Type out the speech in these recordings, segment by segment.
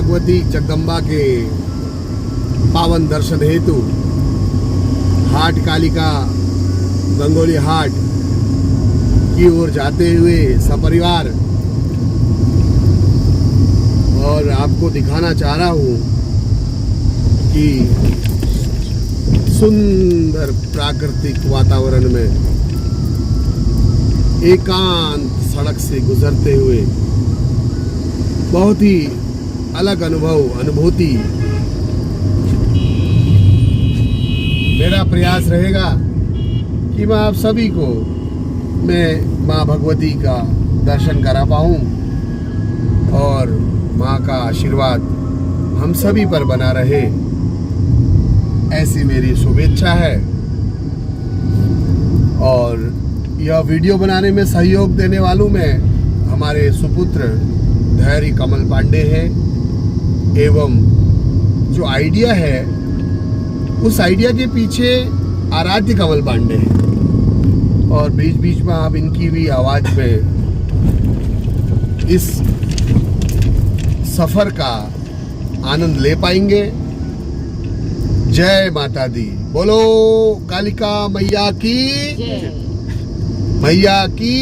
भगवती जगदम्बा के पावन दर्शन हेतु हाट कालिका गंगोली हाट की ओर जाते हुए सपरिवार, और आपको दिखाना चाह रहा हूँ कि सुंदर प्राकृतिक वातावरण में एकांत सड़क से गुजरते हुए बहुत ही अलग अनुभूति। मेरा प्रयास रहेगा कि मैं आप सभी को मैं माँ भगवती का दर्शन करा पाऊँ और माँ का आशीर्वाद हम सभी पर बना रहे, ऐसी मेरी शुभेच्छा है। और यह वीडियो बनाने में सहयोग देने वालों में हमारे सुपुत्र धैर्य कमल पांडे हैं, एवं जो आइडिया है उस आइडिया के पीछे आराध्य कमल पांडे हैं। और बीच बीच में आप इनकी भी आवाज में इस सफर का आनंद ले पाएंगे। जय माता दी, बोलो कालिका मैया की, मैया की,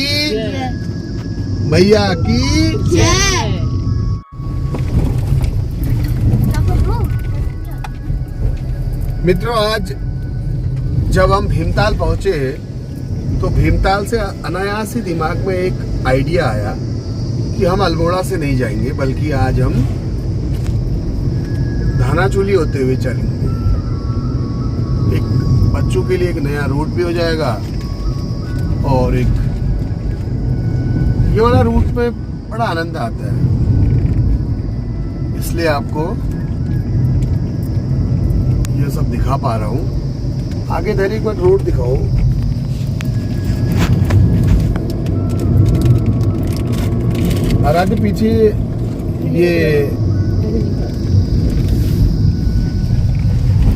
मैया की जय। मित्रों, आज जब हम भीमताल पहुंचे तो भीमताल से अनायास ही दिमाग में एक आइडिया आया कि हम अल्मोड़ा से नहीं जाएंगे, बल्कि आज हम धानाचूली होते हुए चलेंगे। एक बच्चों के लिए एक नया रूट भी हो जाएगा और एक ये वाला रूट में बड़ा आनंद आता है, इसलिए आपको ये सब दिखा पा रहा हूँ। आगे धैर्य एक बार रोड दिखाओ। आराध्य पीछे ये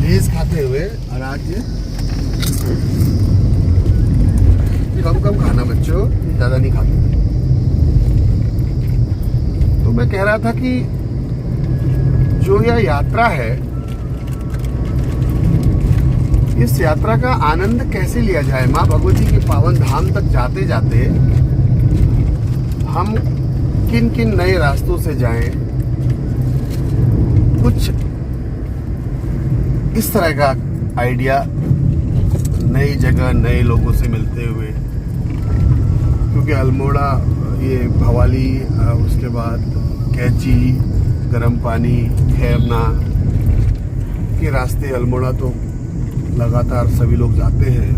लेस खाते हुए, आराध्य कम कम खाना बच्चों, ज्यादा नहीं खाते। तो मैं कह रहा था कि जो यह यात्रा है, इस यात्रा का आनंद कैसे लिया जाए। माँ भगवती के पावन धाम तक जाते जाते हम किन किन नए रास्तों से जाएं, कुछ इस तरह का आइडिया, नई जगह नए लोगों से मिलते हुए, क्योंकि अल्मोड़ा, ये भवाली, उसके बाद कैची, गर्म पानी, खैरना के रास्ते अल्मोड़ा तो लगातार सभी लोग जाते हैं।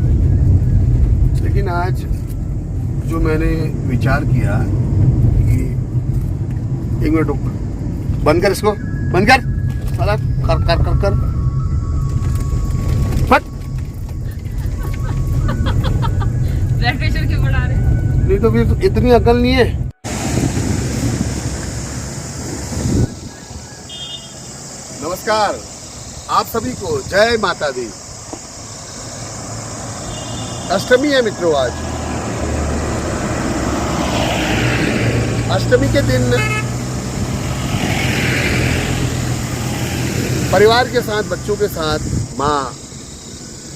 लेकिन आज जो मैंने विचार किया कि एक मिनट रुक, बंद कर इसको, बंद कर, साला कर कर कर कर फट। ब्लड प्रेशर क्यों बढ़ा रहे? नहीं तो फिर इतनी अकल नहीं है। नमस्कार आप सभी को, जय माता दी। अष्टमी है मित्रों, आज अष्टमी के दिन परिवार के साथ, बच्चों के साथ माँ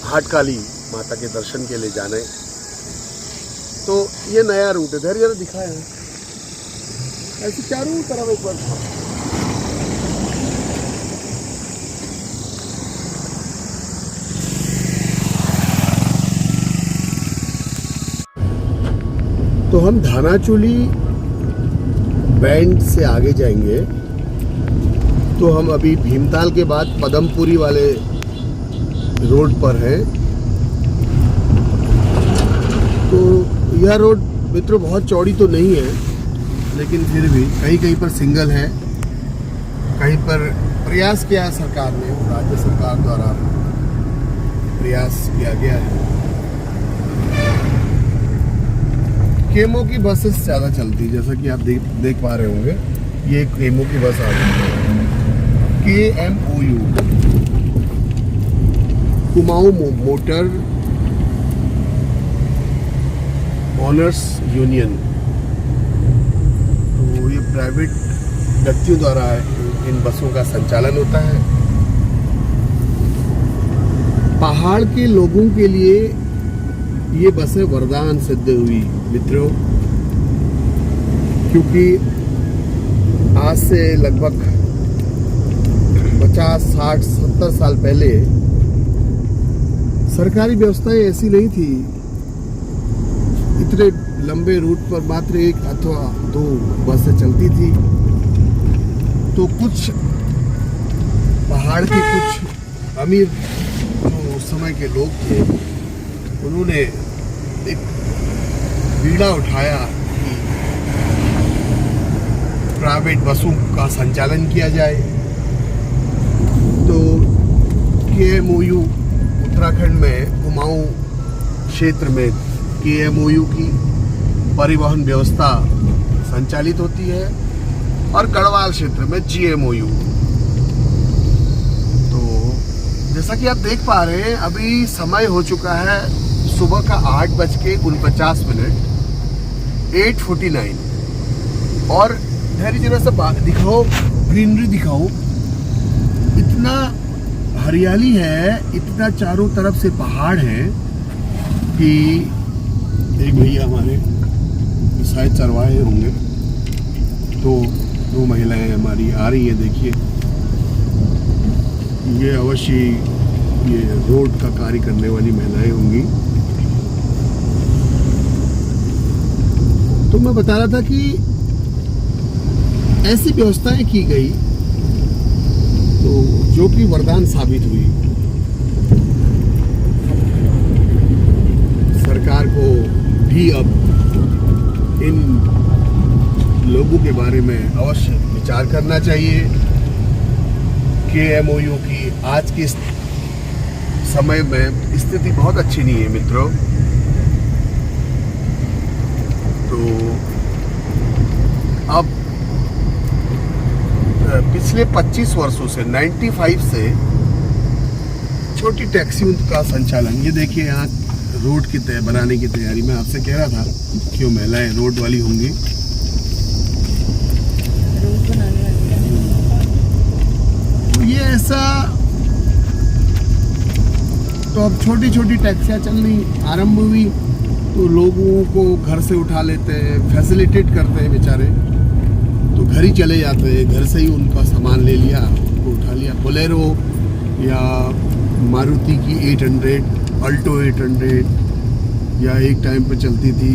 हाट काली माता के दर्शन के लिए जाने। तो ये नया रूट है, धैर्य दिखाया है, ऐसे चारों तरफ एक बार था। तो हम धानाचूली बैंड से आगे जाएंगे। तो हम अभी भीमताल के बाद पदमपुरी वाले रोड पर हैं। तो यह रोड मित्रों बहुत चौड़ी तो नहीं है, लेकिन फिर भी कहीं कहीं पर सिंगल है, कहीं पर प्रयास किया है सरकार ने, राज्य सरकार द्वारा प्रयास किया गया है। केमो की बसेस ज़्यादा चलती है, जैसा कि आप देख पा रहे होंगे। ये केमो की बस आ रही है, KMOU, Kumaon motor honours union. तो ये प्राइवेट व्यक्तियों द्वारा इन बसों का संचालन होता है। पहाड़ के लोगों के लिए ये बसें वरदान सिद्ध हुई मित्रों, क्योंकि आज से लगभग 50, 60, 70 साल पहले सरकारी व्यवस्थाएं ऐसी नहीं थी। इतने लंबे रूट पर मात्र एक अथवा दो बसें चलती थी। तो कुछ पहाड़ के कुछ अमीर जो उस समय के लोग थे, उन्होंने एक बीड़ा उठाया कि प्राइवेट बसों का संचालन किया जाए। तो KMOU उत्तराखंड में कुमाऊं क्षेत्र में KMOU की परिवहन व्यवस्था संचालित होती है और गढ़वाल क्षेत्र में GMOU। तो जैसा कि आप देख पा रहे हैं, अभी समय हो चुका है सुबह का 8:49, 8:49। और धैर्य जरा सा दिखाओ, ग्रीनरी दिखाओ। इतना हरियाली है, इतना चारों तरफ से पहाड़ है कि एक भैया हमारे शायद चरवाहे होंगे, तो दो महिलाएं हमारी आ रही हैं। देखिए, ये अवश्य ये रोड का कार्य करने वाली महिलाएं होंगी। तो मैं बता रहा था कि ऐसी व्यवस्थाएं की गई तो जो कि वरदान साबित हुई। सरकार को भी अब इन लोगों के बारे में अवश्य विचार करना चाहिए। KMOU की आज के समय में स्थिति बहुत अच्छी नहीं है मित्रों। तो अब पिछले 25 वर्षों से 95 से छोटी टैक्सियों का संचालन, ये देखिए यहाँ रोड की बनाने की तैयारी। मैं आपसे कह रहा था कि वो महिलाएं रोड वाली होंगी। तो ये ऐसा, तो अब छोटी छोटी टैक्सियाँ चलनी आरंभ हुई तो लोगों को घर से उठा लेते हैं, फैसिलिटेट करते हैं बेचारे। तो घर ही चले जाते हैं, घर से ही उनका सामान ले लिया, उनको उठा लिया। बोलेरो या मारुति की 800, अल्टो 800, या एक टाइम पे चलती थी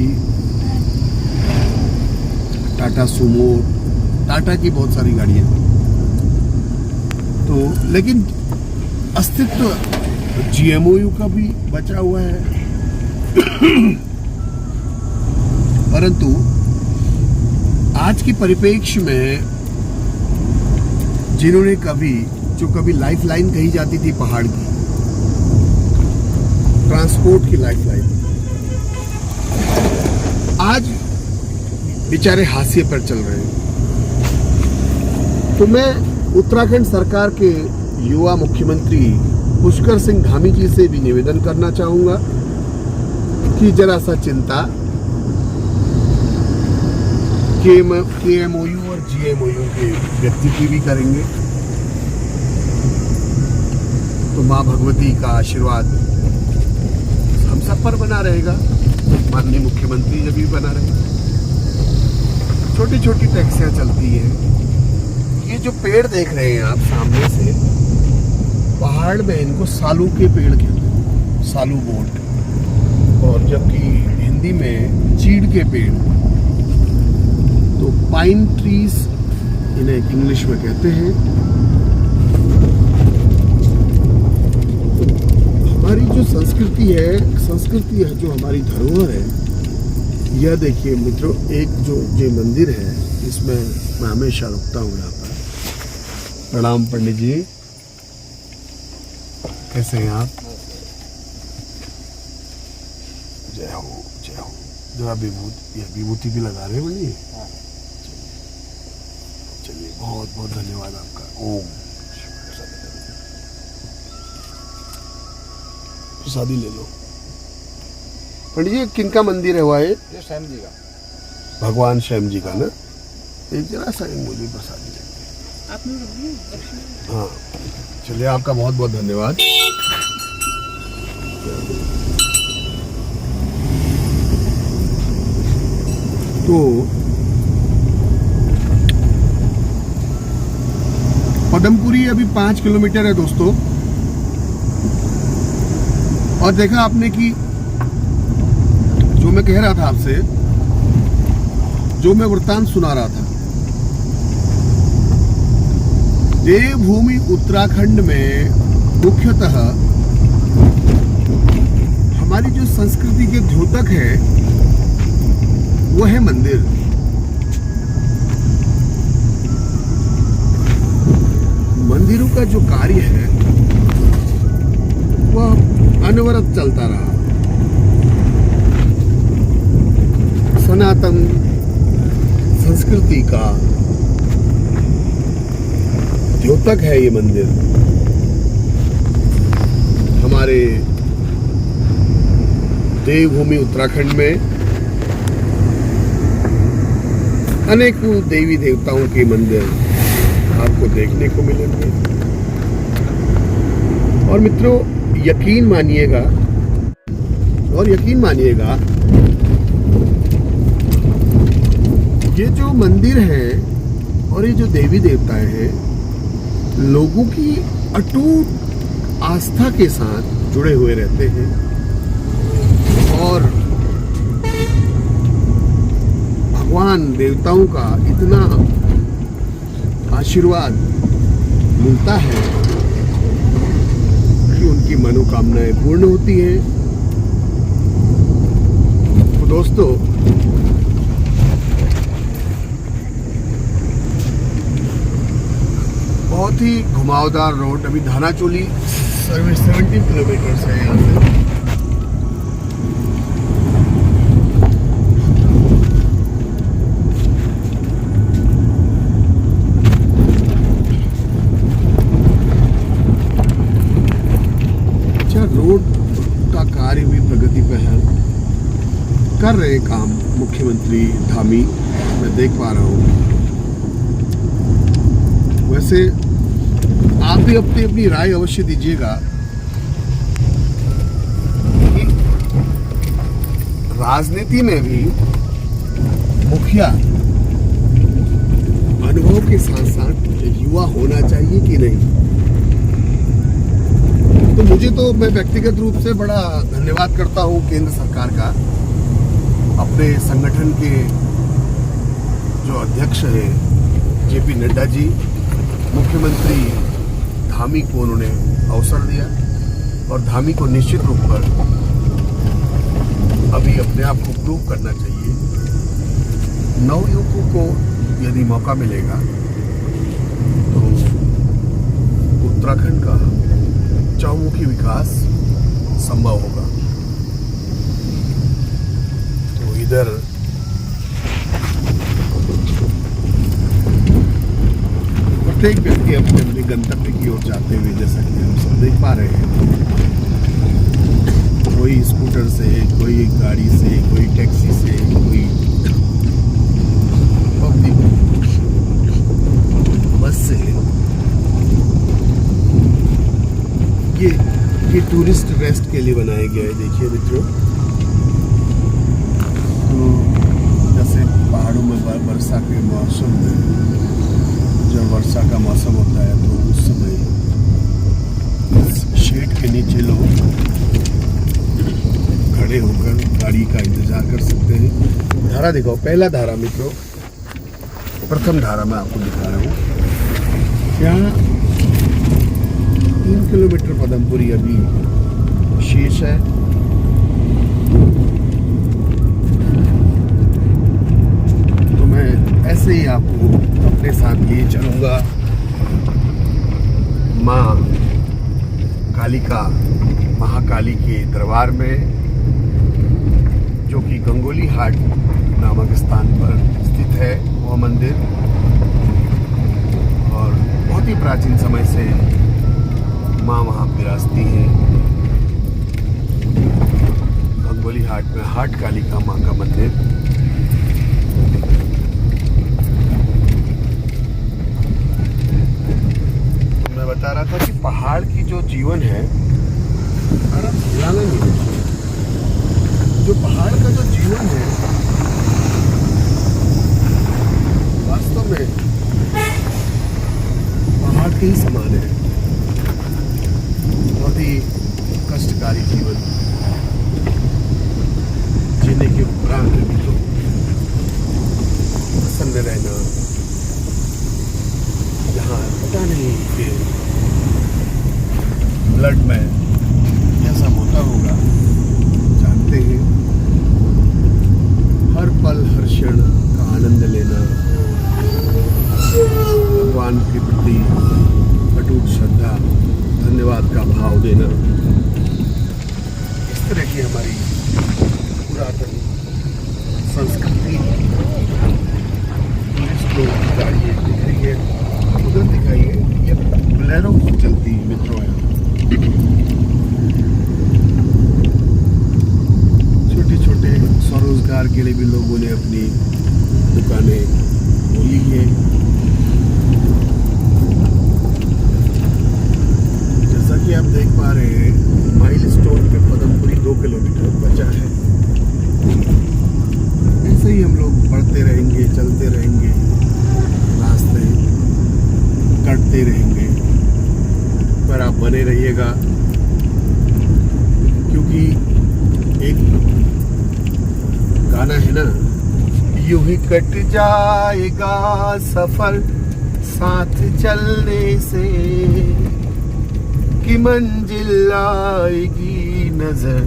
टाटा सुमो, टाटा की बहुत सारी गाड़ियाँ। तो लेकिन अस्तित्व GMOU का भी बचा हुआ है। परंतु आज के परिप्रेक्ष्य में जिन्होंने जो कभी लाइफलाइन कही जाती थी पहाड़ की, ट्रांसपोर्ट की लाइफलाइन, आज बेचारे हाशिए पर चल रहे हैं। तो मैं उत्तराखंड सरकार के युवा मुख्यमंत्री पुष्कर सिंह धामी जी से भी निवेदन करना चाहूंगा कि जरा सा चिंता KMOU और GMOU के व्यक्ति की भी करेंगे तो माँ भगवती का आशीर्वाद हम सब पर बना रहेगा। माननीय मुख्यमंत्री जब भी बना रहेगा। छोटी छोटी टैक्सियाँ चलती हैं। ये जो पेड़ देख रहे हैं आप सामने से, पहाड़ में इनको सालू के पेड़ कहते हैं, सालू बोट, और जबकि हिंदी में चीड़ के पेड़, तो पाइन ट्रीज इन्हें इंग्लिश में कहते हैं। हमारी जो संस्कृति है जो हमारी धरोहर है, यह देखिए मित्रों, एक जो ये मंदिर है, इसमें मैं हमेशा रुकता हूँ यहाँ पर। प्रणाम पंडित जी, कैसे हैं आप? जय हो जय हो। जरा विभूति भी लगा रहे हैं बनी। चलिए, बहुत बहुत धन्यवाद आपका। ओम प्रसादी ले लो। पंडित जी, किनका मंदिर है हुआ है? ये श्याम जी का, भगवान श्याम जी का ना। एक जरा सा मुझे प्रसादी ले। आपने रख दिया? हाँ चलिए, आपका बहुत बहुत धन्यवाद। तो पदमपुरी अभी 5 किलोमीटर है दोस्तों, और देखा आपने कि जो मैं कह रहा था आपसे, जो मैं वृत्तांत सुना रहा था, देवभूमि उत्तराखंड में मुख्यतः हमारी जो संस्कृति के द्योतक है वो है मंदिर। मंदिरों का जो कार्य है वह अनवरत चलता रहा। सनातन संस्कृति का द्योतक है ये मंदिर। हमारे देवभूमि उत्तराखंड में अनेकों देवी देवताओं के मंदिर आपको देखने को मिलेंगे। और मित्रों, यकीन मानिएगा ये जो मंदिर है और ये जो देवी देवताएं हैं, लोगों की अटूट आस्था के साथ जुड़े हुए रहते हैं, और भगवान देवताओं का इतना आशीर्वाद मिलता है कि उनकी मनोकामनाएं पूर्ण होती हैं। तो दोस्तों, बहुत ही घुमावदार रोड, अभी धानाचोली 70 किलोमीटर है यहाँ से। रोड का कार्य भी प्रगति पे है, कर रहे काम मुख्यमंत्री धामी, मैं देख पा रहा हूँ। वैसे आप भी अपनी राय अवश्य दीजिएगा कि राजनीति में भी मुखिया अनुभव के साथ साथ युवा होना चाहिए कि नहीं। तो मुझे तो, मैं व्यक्तिगत रूप से बड़ा धन्यवाद करता हूँ केंद्र सरकार का, अपने संगठन के जो अध्यक्ष हैं जेपी नड्डा जी, मुख्यमंत्री धामी को उन्होंने अवसर दिया, और धामी को निश्चित रूप पर अभी अपने आप को प्रूव करना चाहिए। नवयुवकों को यदि मौका मिलेगा तो उत्तराखंड का चहुमुखी विकास संभव होगा। तो इधर प्रत्येक व्यक्ति अपने अपने गंतव्य की ओर जाते हुए, जैसा कि हम सब देख पा रहे हैं, कोई स्कूटर से, कोई गाड़ी से, कोई टैक्सी से, कोई बस से। ये टूरिस्ट रेस्ट के लिए बनाया गया है। देखिए मित्रों, तो जैसे पहाड़ों में वर्षा के मौसम में, जब वर्षा का मौसम होता है तो उस समय इस शेड के नीचे लोग खड़े होकर गाड़ी का इंतजार कर सकते हैं। धारा दिखाओ, पहला धारा मित्रों, प्रथम धारा मैं आपको दिखा रहा हूँ। यहाँ 3 किलोमीटर पदमपुरी अभी शेष है। तो मैं ऐसे ही आपको अपने साथ लिए चलूँगा माँ कालिका महाकाली के दरबार में, जो कि गंगोली हाट नामक स्थान पर स्थित है वह मंदिर, और बहुत ही प्राचीन समय से माँ वहाँ विराजती है। गंगोली हाट में हाट कालिका माँ का मंदिर। बता रहा था कि पहाड़ की जो जीवन है, और अब भुलाना नहीं है, जो पहाड़ का जो जीवन है वास्तव में पहाड़ के ही समान है। बहुत ही कष्टकारी जीवन जीने के उपरांत भी तो प्रसन्न रहना, यहाँ पता नहीं कि ब्लड में कैसा होता होगा, जानते हैं हर पल हर क्षण का आनंद लेना, भगवान के प्रति अटूट श्रद्धा धन्यवाद का भाव देना, इस तरह की हमारी पुरातन संस्कृति टूरिस्ट लोगों की गाड़ी दिख रही है, उधर दिखाई है, ये बोलेरो चलती मित्रों है। छोटे छोटे स्वरोजगार के लिए भी लोगों ने अपनी दुकानें खोली है। जैसा कि आप देख पा रहे हैं, माइलस्टोन पे पदमपुरी 2 किलोमीटर बचा है। ऐसे ही हम लोग बढ़ते रहेंगे, चलते रहेंगे, रास्ते कटते रहेंगे, पर आप बने रहिएगा, क्योंकि एक गाना है ना, यूं ही कट जाएगा सफर साथ चलने से, कि मंजिल आएगी नजर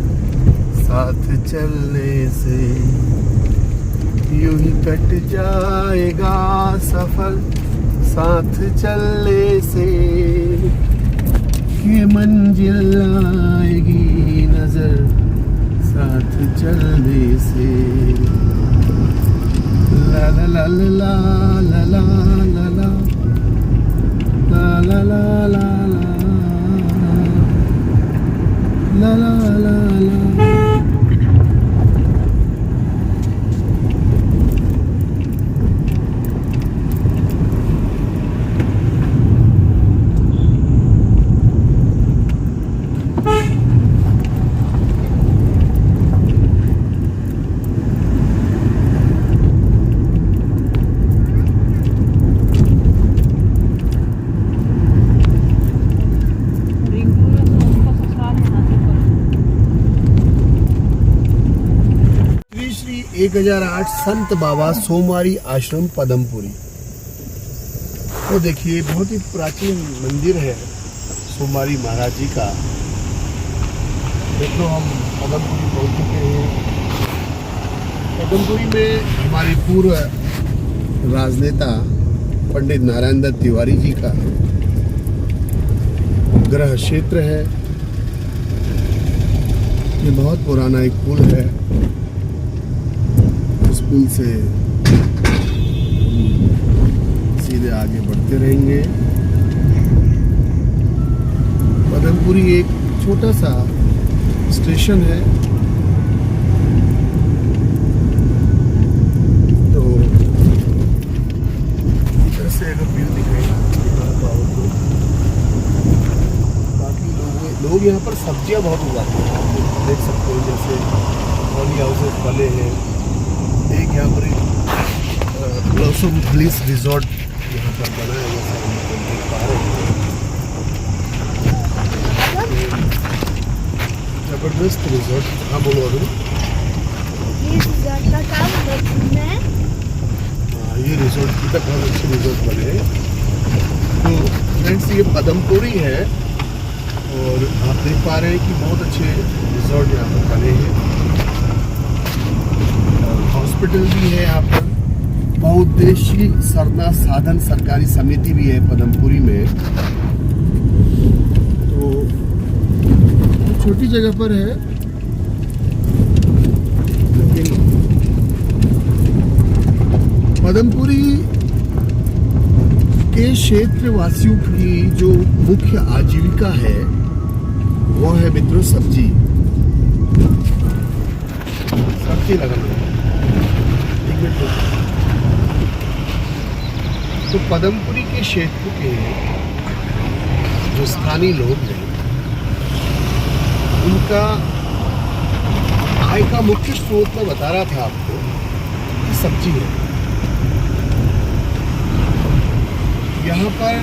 साथ चलने से, यूं ही कट जाएगा सफर साथ चलने से, कि मंजिल आएगी नजर साथ चलने से। ला ला ला ला ला ला ला ला ला ला ला ला ला ला ला ला। श्री 1008 संत बाबा सोमवारी आश्रम पदमपुरी। तो देखिए, बहुत ही प्राचीन मंदिर है सोमवारी महाराज जी का। देखो, हम पदमपुरी पहुंच चुके हैं। पदमपुरी में हमारे पूर्व राजनेता पंडित नारायण दत्त तिवारी जी का गृह क्षेत्र है। ये बहुत पुराना एक पुल है। उस पुल से सीधे आगे बढ़ते रहेंगे। पदमपुरी एक छोटा सा स्टेशन है। तो इधर से अगर व्यू दिखाएगा तो बाकी लोग यहाँ पर सब्जियां बहुत उगाते हैं। आप देख सकते हो, जैसे पॉली हाउसेस बने हैं। एक यहाँ पर ब्लॉसम ब्लिस रिजॉर्ट यहाँ पर बना है, जैसे हम देख पा रहे हैं। जबरदस्त रिजॉर्ट। हाँ, बोलो अभी। ये रिजॉर्ट का काम देखना है। हाँ, ये रिजॉर्ट की तक बहुत अच्छे रिजॉर्ट बने हैं। तो फ्रेंड्स, ये पदमपुरी है और आप देख पा रहे हैं कि बहुत अच्छे रिजॉर्ट यहाँ पर बने हैं। हॉस्पिटल भी है यहाँ पर। बहुउद्देशीय सरना साधन सरकारी समिति भी है पदमपुरी में। तो छोटी जगह पर है, लेकिन पदमपुरी के क्षेत्र वासियों की जो मुख्य आजीविका है वो है मित्रों सब्जी लगाना। तो पदमपुरी के क्षेत्र के जो स्थानीय लोग हैं उनका आय का मुख्य स्रोत मैं बता रहा था आपको कि सब्जी है। यहाँ पर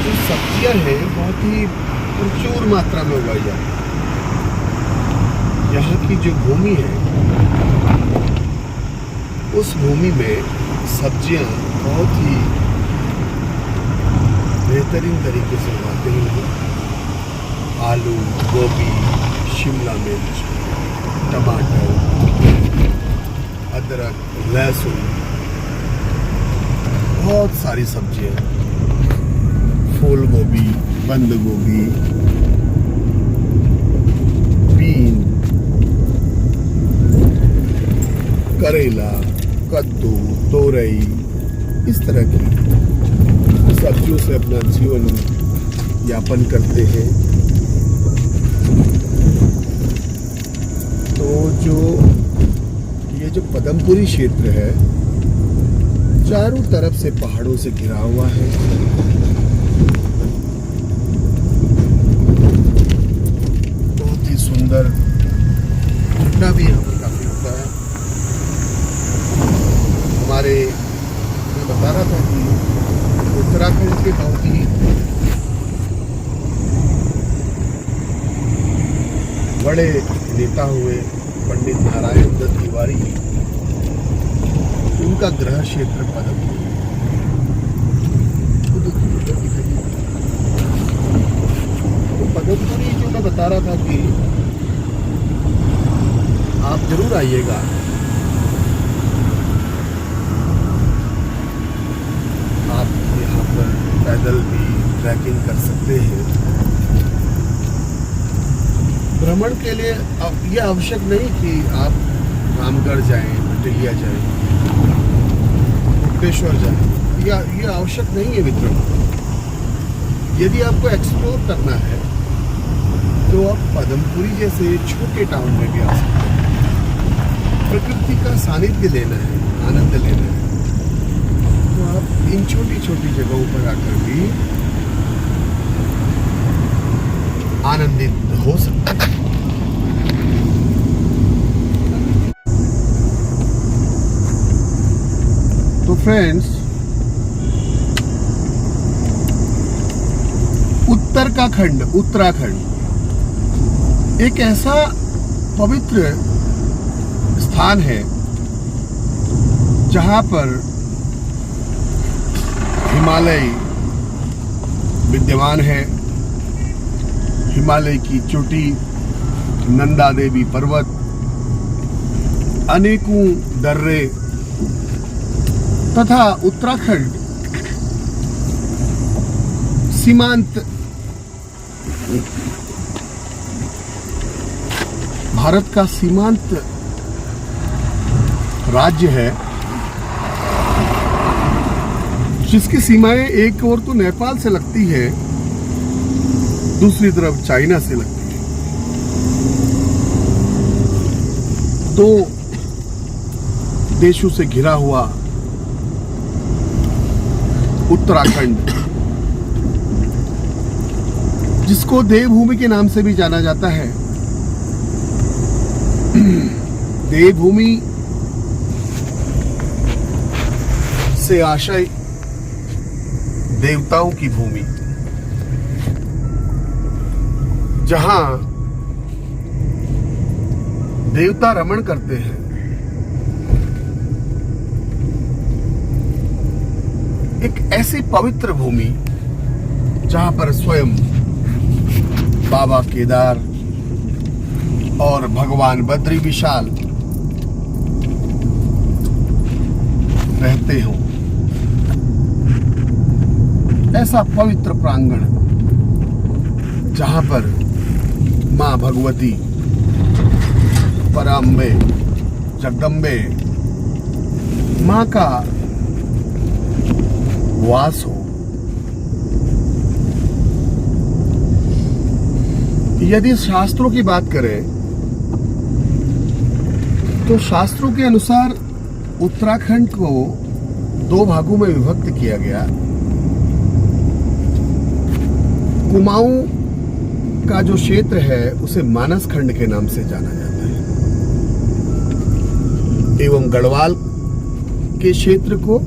जो सब्जियां हैं बहुत ही प्रचुर मात्रा में उगाई जाती है। यहाँ की जो भूमि है उस भूमि में सब्जियां बहुत ही बेहतरीन तरीके से उगाते हैं लोग। आलू, गोभी, शिमला मिर्च, टमाटर, अदरक, लहसुन, बहुत सारी सब्जियां, फूल गोभी, बंद गोभी, बीन, करेला, कद्दू, तोरई, इस तरह की सब्जियों से अपना जीवन यापन करते हैं। तो ये जो पदमपुरी क्षेत्र है चारों तरफ से पहाड़ों से घिरा हुआ है। बहुत ही सुंदर ठंडा भी यहाँ पर काफी होता है। हमारे मैं बता रहा था कि उत्तराखंड के बहुत ही बड़े नेता हुए पंडित नारायण दत्त तिवारी, उनका गृह क्षेत्र पदमपुरी। तो पदमपुरी जो मैं बता रहा था कि आप जरूर आइएगा। आप यहाँ पर पैदल भी ट्रैकिंग कर सकते हैं। भ्रमण के लिए यह आवश्यक नहीं कि आप रामगढ़ जाएं, भटिलिया जाएं, मुक्तेश्वर जाएं, यह आवश्यक नहीं है मित्रों। यदि आपको एक्सप्लोर करना है तो आप पदमपुरी जैसे छोटे टाउन में भी आ सकते हैं। प्रकृति का सानिध्य लेना है, आनंद लेना है, तो आप इन छोटी छोटी जगहों पर आकर भी आनंदित हो सकते हैं। तो फ्रेंड्स, उत्तराखंड एक ऐसा पवित्र स्थान है जहां पर हिमालय विद्यमान है। हिमालय की चोटी, नंदा देवी पर्वत, अनेकों दर्रे तथा उत्तराखंड सीमांत भारत का सीमांत राज्य है, जिसकी सीमाएं एक ओर तो नेपाल से लगती है, दूसरी तरफ चाइना से लगती है। दो देशों से घिरा हुआ उत्तराखंड, जिसको देवभूमि के नाम से भी जाना जाता है। देवभूमि से आशय देवताओं की भूमि, जहां देवता रमण करते हैं। एक ऐसी पवित्र भूमि जहां पर स्वयं बाबा केदार और भगवान बद्री विशाल रहते हों, ऐसा पवित्र प्रांगण जहां पर मां भगवती, पराम्बे, जगदम्बे मां का वास हो। यदि शास्त्रों की बात करें तो शास्त्रों के अनुसार उत्तराखंड को दो भागों में विभक्त किया गया। कुमाऊं का जो क्षेत्र है उसे मानस खंड के नाम से जाना जाता है एवं गढ़वाल के क्षेत्र को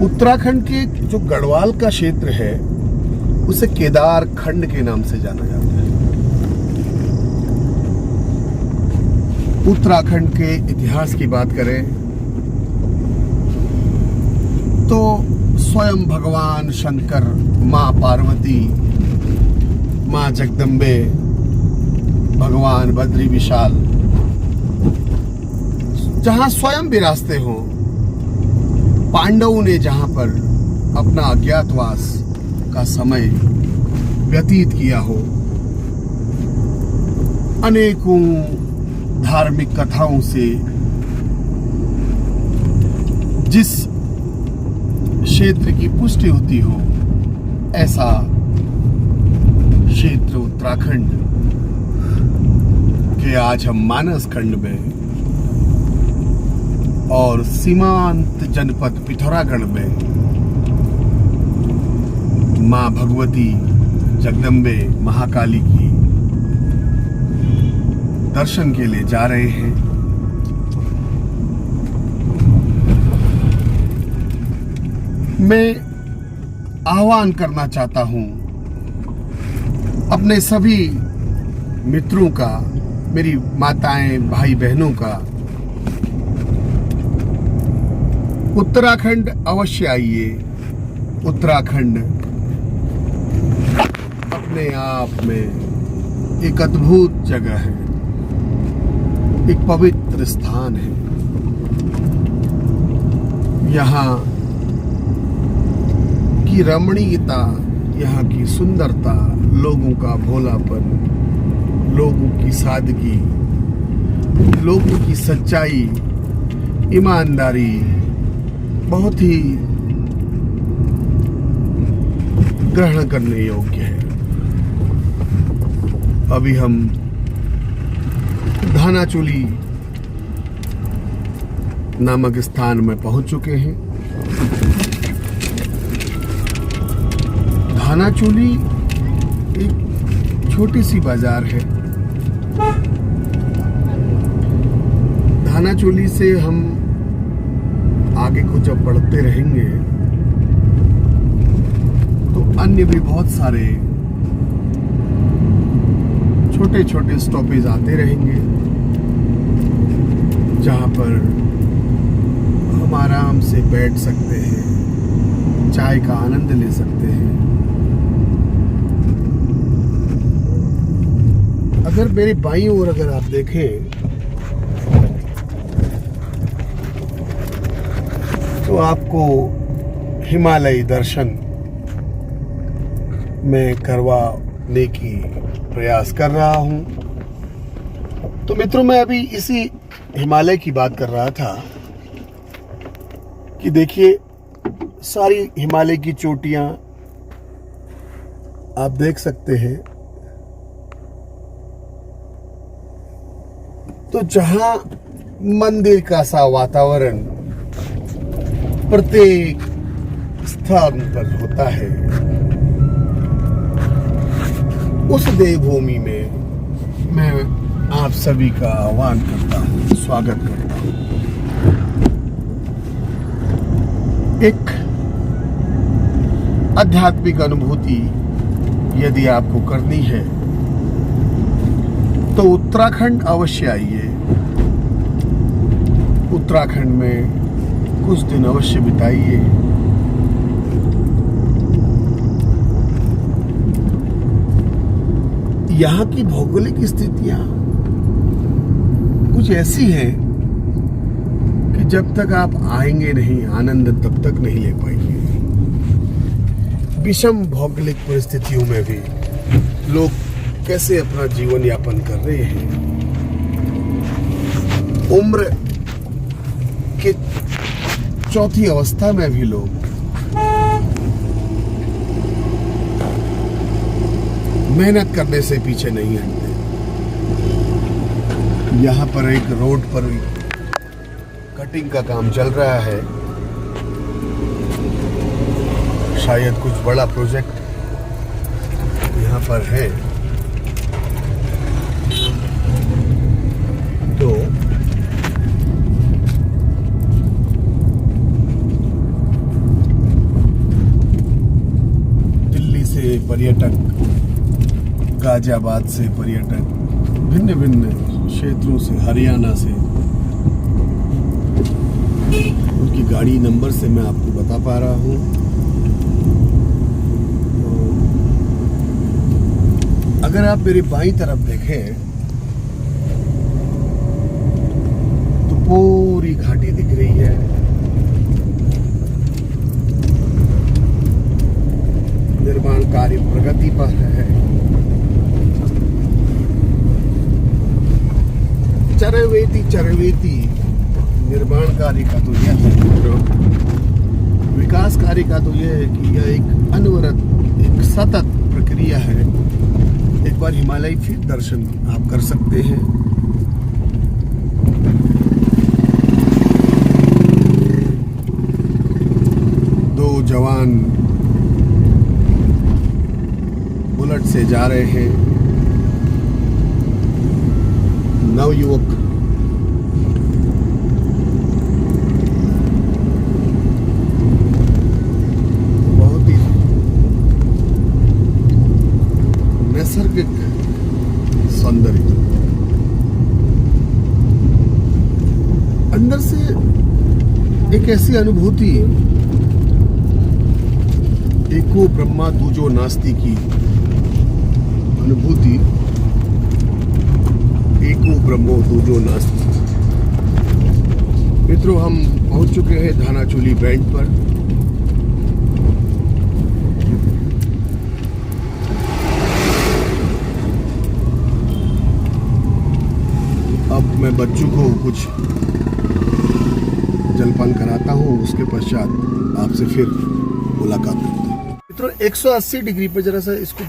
उत्तराखंड के जो गढ़वाल का क्षेत्र है उसे केदार खंड के नाम से जाना जाता है। उत्तराखंड के इतिहास की बात करें तो स्वयं भगवान शंकर, मां पार्वती, मां जगदम्बे, भगवान बद्री विशाल जहां स्वयं विराजते हो, पांडवों ने जहां पर अपना अज्ञातवास का समय व्यतीत किया हो, अनेकों धार्मिक कथाओं से जिस क्षेत्र की पुष्टि होती हो, ऐसा क्षेत्र उत्तराखंड के आज हम मानस खंड में और सीमांत जनपद पिथौरागढ़ में मां भगवती, जगदम्बे, महाकाली की दर्शन के लिए जा रहे हैं। मैं आह्वान करना चाहता हूं अपने सभी मित्रों का, मेरी माताएं, भाई बहनों का, उत्तराखंड अवश्य आइए। उत्तराखंड अपने आप में एक अद्भुत जगह है, एक पवित्र स्थान है। यहाँ की रमणीयता, यहाँ की सुंदरता, लोगों का भोलापन, लोगों की सादगी, लोगों की सच्चाई, ईमानदारी बहुत ही ग्रहण करने योग्य है। अभी हम धानाचूली नामक स्थान में पहुंच चुके हैं। धानाचूली एक छोटी सी बाजार है। धानाचूली से हम आगे को जब बढ़ते रहेंगे तो अन्य भी बहुत सारे छोटे छोटे स्टॉपेज आते रहेंगे जहां पर हम आराम से बैठ सकते हैं, चाय का आनंद ले सकते हैं। अगर मेरी बाईं ओर अगर आप देखें तो आपको हिमालयी दर्शन मैं करवाने की प्रयास कर रहा हूं। तो मित्रों, मैं अभी इसी हिमालय की बात कर रहा था कि देखिए सारी हिमालय की चोटियां आप देख सकते हैं। तो जहां मंदिर का सा वातावरण प्रत्येक स्थान पर होता है, उस देवभूमि में मैं आप सभी का आह्वान करता हूं, स्वागत करता हूं। एक आध्यात्मिक अनुभूति यदि आपको करनी है तो उत्तराखंड अवश्य आइए। उत्तराखंड में कुछ दिन अवश्य बिताइए। यहाँ की भौगोलिक स्थितियां कुछ ऐसी हैं कि जब तक आप आएंगे नहीं, आनंद तब तक नहीं ले पाएंगे। विषम भौगोलिक परिस्थितियों में भी लोग कैसे अपना जीवन यापन कर रहे हैं। उम्र के चौथी अवस्था में भी लोग मेहनत करने से पीछे नहीं हटते। यहाँ पर एक रोड पर कटिंग का काम चल रहा है, शायद कुछ बड़ा प्रोजेक्ट यहाँ पर है। तो दिल्ली से पर्यटक, गाजियाबाद से पर्यटक, भिन्न भिन्न क्षेत्रों से, हरियाणा से, उनकी गाड़ी नंबर से मैं आपको बता पा रहा हूँ। अगर आप मेरी बाईं तरफ देखें तो पूरी घाटी दिख रही है। निर्माण कार्य प्रगति पर है। चरवेती निर्माण कार्य का तो यह है मित्रों, विकास कार्य का तो यह है कि यह एक अनवरत, एक सतत प्रक्रिया है। एक बार हिमालय फिर दर्शन आप कर सकते हैं। दो जवान बुलेट से जा रहे हैं, नवयुवक। बहुत ही नैसर्गिक सौंदर्य, अंदर से एक ऐसी अनुभूति, एको ब्रह्मा दूजो नास्ति की अनुभूति। एको ब्रह्मो दूजो नास्ति। मित्रों, हम पहुंच चुके हैं धानाचूली बैंड पर। अब मैं बच्चों को कुछ जलपान कराता हूँ, उसके पश्चात आपसे फिर मुलाकात करते हैं। मित्रों, 180 डिग्री पर जरा सा इसको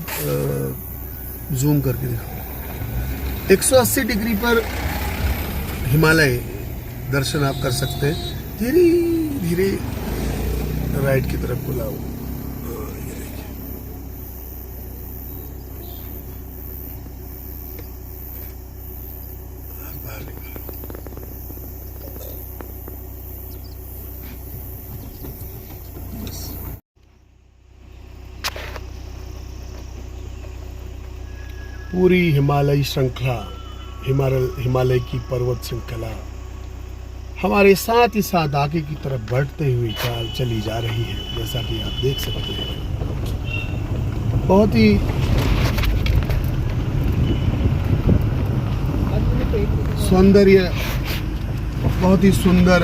जूम करके दिखाओ। 180 डिग्री पर हिमालय दर्शन आप कर सकते हैं। धीरे धीरे राइट की तरफ बुलाओ। ये देखिए, बाहर निकालो। बस। पूरी हिमालयी श्रृंखला, हिमालय की पर्वत श्रृंखला हमारे साथ ही साथ आगे की तरफ बढ़ते हुए चली जा रही है, जैसा कि आप देख सकते हैं। बहुत ही सौंदर्य, बहुत ही सुंदर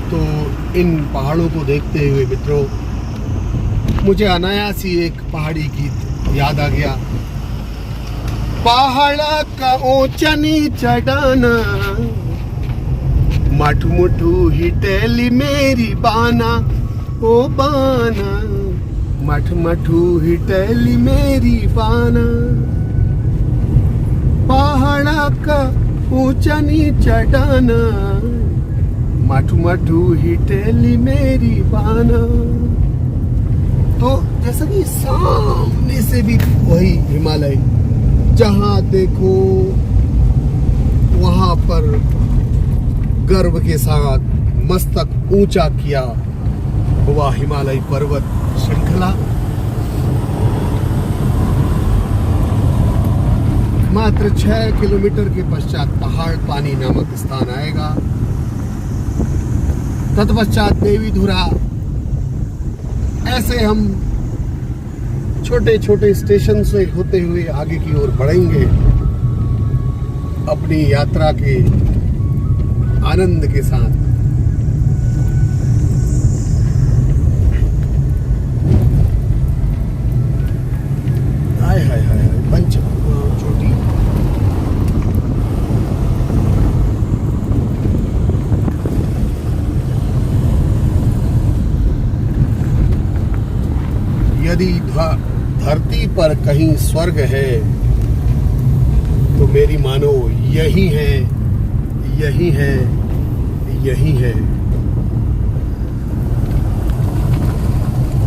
तो इन पहाड़ों को देखते हुए मित्रों, मुझे अनायास ही एक पहाड़ी गीत याद आ गया। पहाड़ा का ऊंचा नीचा डाना, मठू मुठू हिटेली मेरी बाना, ओ बाना, मठ मठू हिटेली मेरी बाना। पहाड़ा का ऊंचा नीचा डाना, मठू मठू हिटेली मेरी बाना। तो जैसा कि सामने से भी वही हिमालय, जहां देखो वहां पर गर्व के साथ मस्तक ऊंचा किया हुआ हिमालय पर्वत श्रृंखला। मात्र 6 किलोमीटर के पश्चात पहाड़ पानी नामक स्थान आएगा। तत्पश्चात देवीधुरा। ऐसे हम छोटे छोटे स्टेशन से होते हुए आगे की ओर बढ़ेंगे, अपनी यात्रा के आनंद के साथ। हाय हाय हाय, पंच चोटी। यदि धरती पर कहीं स्वर्ग है तो मेरी मानो यही है, यही है, यही है।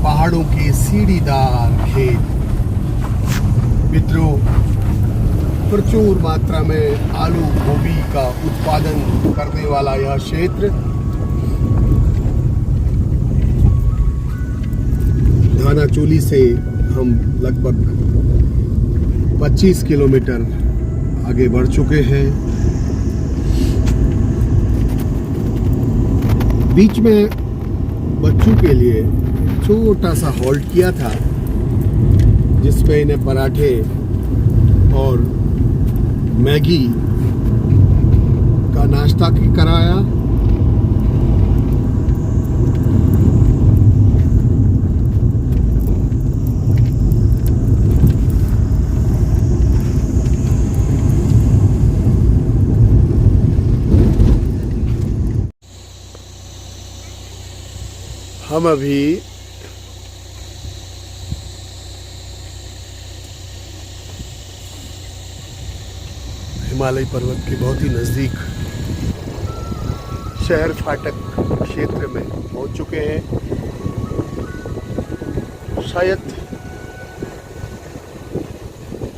पहाड़ों के सीढ़ीदार खेत, मित्रों, प्रचुर मात्रा में आलू गोभी का उत्पादन करने वाला यह क्षेत्र धानाचोली से हम लगभग 25 किलोमीटर आगे बढ़ चुके हैं। बीच में बच्चों के लिए छोटा सा हॉल्ट किया था जिसमें इन्हें पराठे और मैगी का नाश्ता कराया। हम अभी हिमालय पर्वत के बहुत ही नज़दीक शहर फाटक क्षेत्र में पहुंच चुके हैं। शायद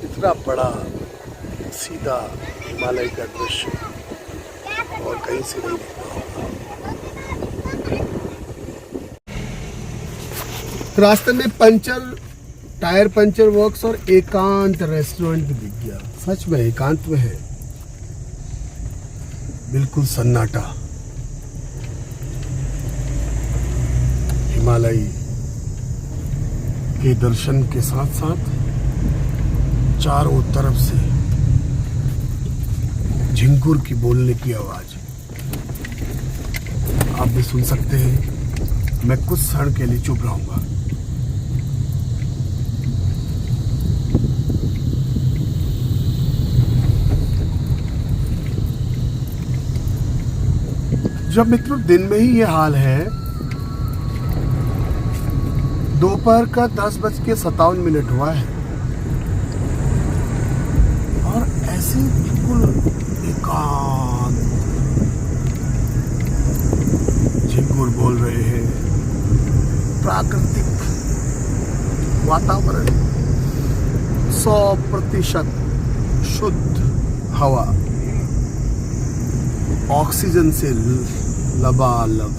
इतना बड़ा सीधा हिमालय का दृश्य और कहीं से नहीं दिखता होगा। रास्ते में टायर पंचर वर्क्स और एकांत रेस्टोरेंट भी दिख गया। सच में एकांत में है, बिल्कुल सन्नाटा। हिमालय के दर्शन के साथ साथ चारों तरफ से झिंगुर की बोलने की आवाज आप भी सुन सकते हैं। मैं कुछ क्षण के लिए चुप रहूंगा। जब मित्रों दिन में ही ये हाल है, दोपहर का 10:57 हुआ है और ऐसे बिल्कुल एकांत झिंगुर बोल रहे हैं। प्राकृतिक वातावरण, 100% शुद्ध हवा, ऑक्सीजन से लबालब।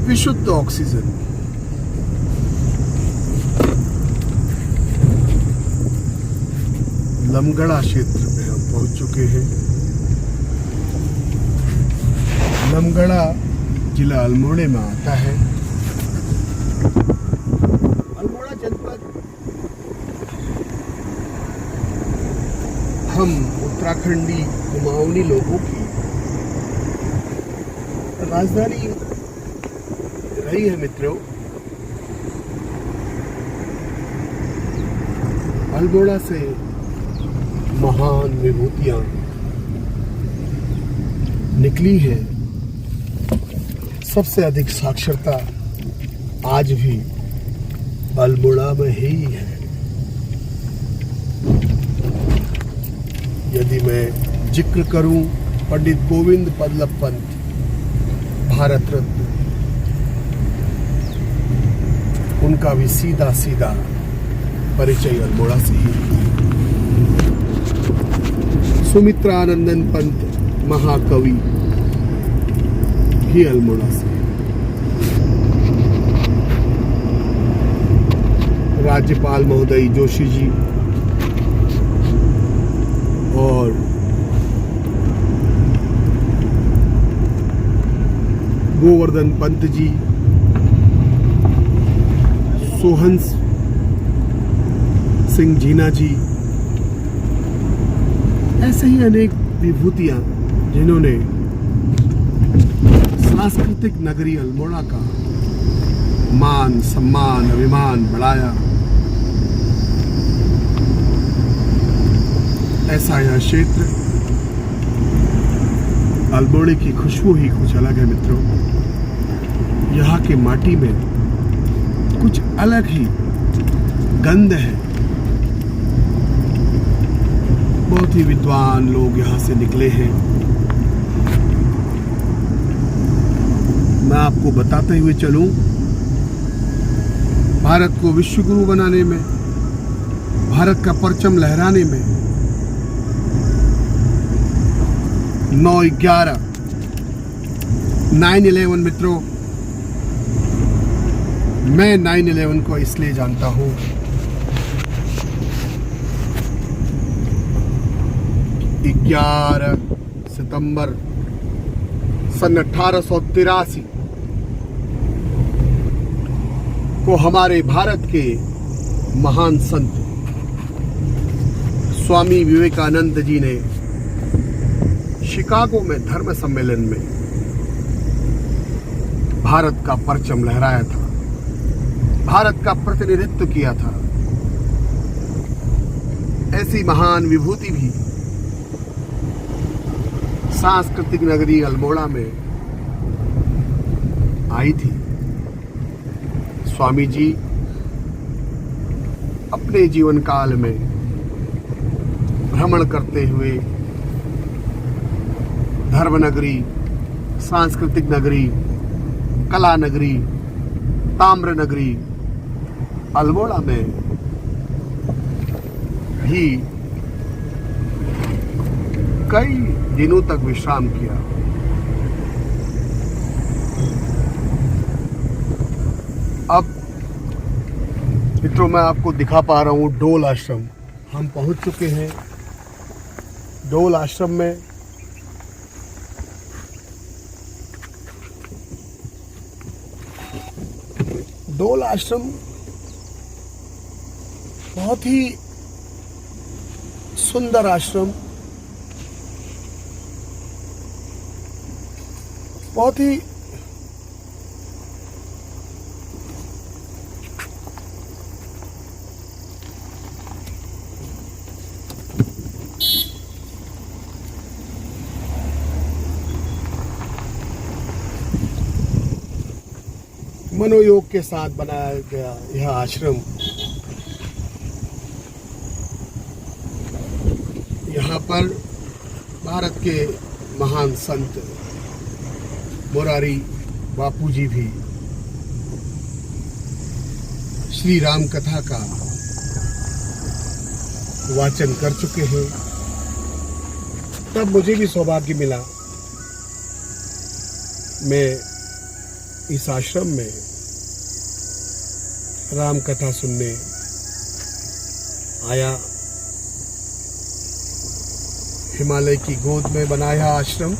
विशुद्ध ऑक्सीजन। लमगड़ा क्षेत्र में हम पहुंच चुके हैं। लमगड़ा जिला अल्मोड़ा में आता है। अल्मोड़ा जनपद हम उत्तराखंडी कुमाऊनी लोगों की राजधानी रही है मित्रों। अल्मोड़ा से महान विभूतियां निकली है। सबसे अधिक साक्षरता आज भी अल्मोड़ा में ही है। यदि मैं जिक्र करूं पंडित गोविंद बल्लभ पंत, भारत रत्न, उनका भी सीधा सीधा परिचय अल्मोड़ा से ही। सुमित्रानंदन पंत महाकवि भी अल्मोड़ा से। राज्यपाल महोदय जोशी जी और गोवर्धन पंत जी, सोहंस सिंह जीना जी, ऐसे ही अनेक विभूतियां जिन्होंने सांस्कृतिक नगरी अल्मोड़ा का मान, सम्मान, अभिमान बढ़ाया। ऐसा यह क्षेत्र, अल्मोड़े की खुशबू ही कुछ अलग है मित्रों। यहाँ की माटी में कुछ अलग ही गंध है। बहुत ही विद्वान लोग यहाँ से निकले हैं। मैं आपको बताते हुए चलूं, भारत को विश्व गुरु बनाने में, भारत का परचम लहराने में 9/11 9/11 मित्रों, मैं 9/11 को इसलिए जानता हूं, 11 सितंबर सन 1883 को हमारे भारत के महान संत स्वामी विवेकानंद जी ने शिकागो में धर्म सम्मेलन में भारत का परचम लहराया था, भारत का प्रतिनिधित्व किया था। ऐसी महान विभूति भी सांस्कृतिक नगरी अल्मोड़ा में आई थी। स्वामी जी अपने जीवन काल में भ्रमण करते हुए धर्म नगरी, सांस्कृतिक नगरी, कला नगरी, ताम्र नगरी अल्मोड़ा में भी कई दिनों तक विश्राम किया। अब मित्रों, मैं आपको दिखा पा रहा हूँ डोल आश्रम। हम पहुंच चुके हैं डोल आश्रम में। डोल आश्रम बहुत ही सुंदर आश्रम, बहुत ही मनोयोग के साथ बनाया गया यह आश्रम। यहाँ पर भारत के महान संत मोरारी बापू जी भी श्री राम कथा का वाचन कर चुके हैं। तब मुझे भी सौभाग्य मिला, मैं इस आश्रम में राम कथा सुनने आया। हिमालय की गोद में बनाया आश्रम,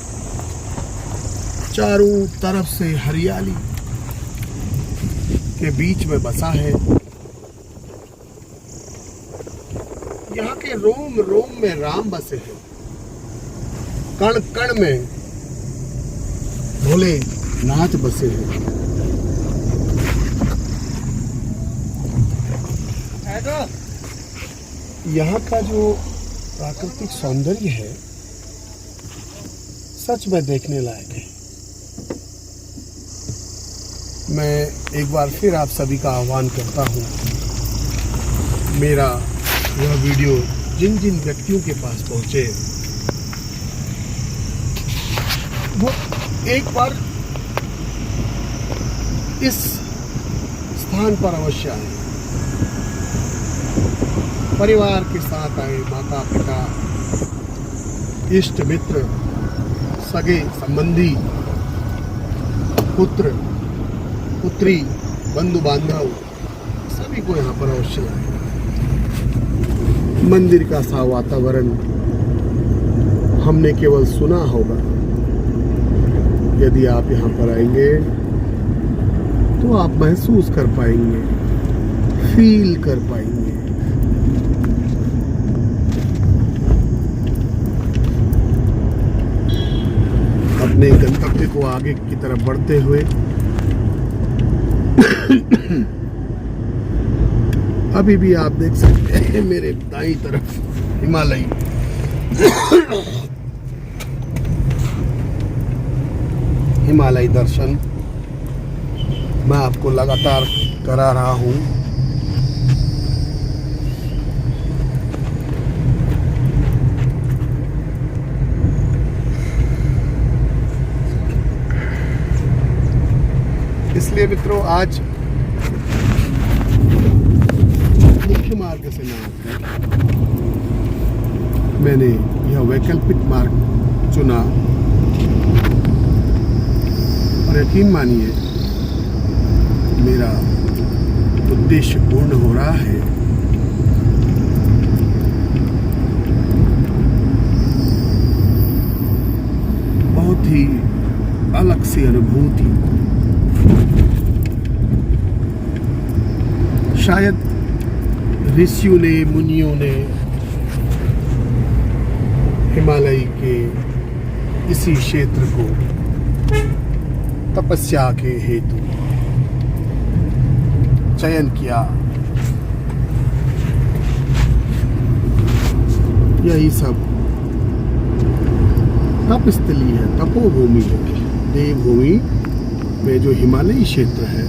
चारों तरफ से हरियाली के बीच में बसा है। यहाँ के रोम रोम में राम बसे हैं, कण कण में भोले नाथ बसे हैं। यहाँ का जो प्राकृतिक सौंदर्य है सच में देखने लायक है। मैं एक बार फिर आप सभी का आह्वान करता हूँ, मेरा यह वीडियो जिन जिन व्यक्तियों के पास पहुँचे वो एक बार इस स्थान पर अवश्य आए, परिवार के साथ आए, माता पिता, इष्ट मित्र, सगे संबंधी, पुत्र पुत्री, बंधु बांधव, सभी को यहाँ पर अवश्य आए। मंदिर का सा वातावरण हमने केवल सुना होगा, यदि आप यहाँ पर आएंगे तो आप महसूस कर पाएंगे, फील कर पाएंगे। अपने गंतव्य को आगे की तरफ बढ़ते हुए अभी भी आप देख सकते हैं मेरे दाईं तरफ हिमालयी दर्शन। मैं आपको लगातार करा रहा हूँ। इसलिए मित्रों, आज मुख्य मार्ग से ना मैंने यह वैकल्पिक मार्ग चुना, और यकीन मानिए मेरा उद्देश्य पूर्ण हो रहा है। बहुत ही अलग सी अनुभूति, शायद ऋषियों ने, मुनियों ने हिमालय के इसी क्षेत्र को तपस्या के हेतु चयन किया। यही सब तपस्थली है, तपोभूमि है। देवभूमि में जो हिमालयी क्षेत्र है,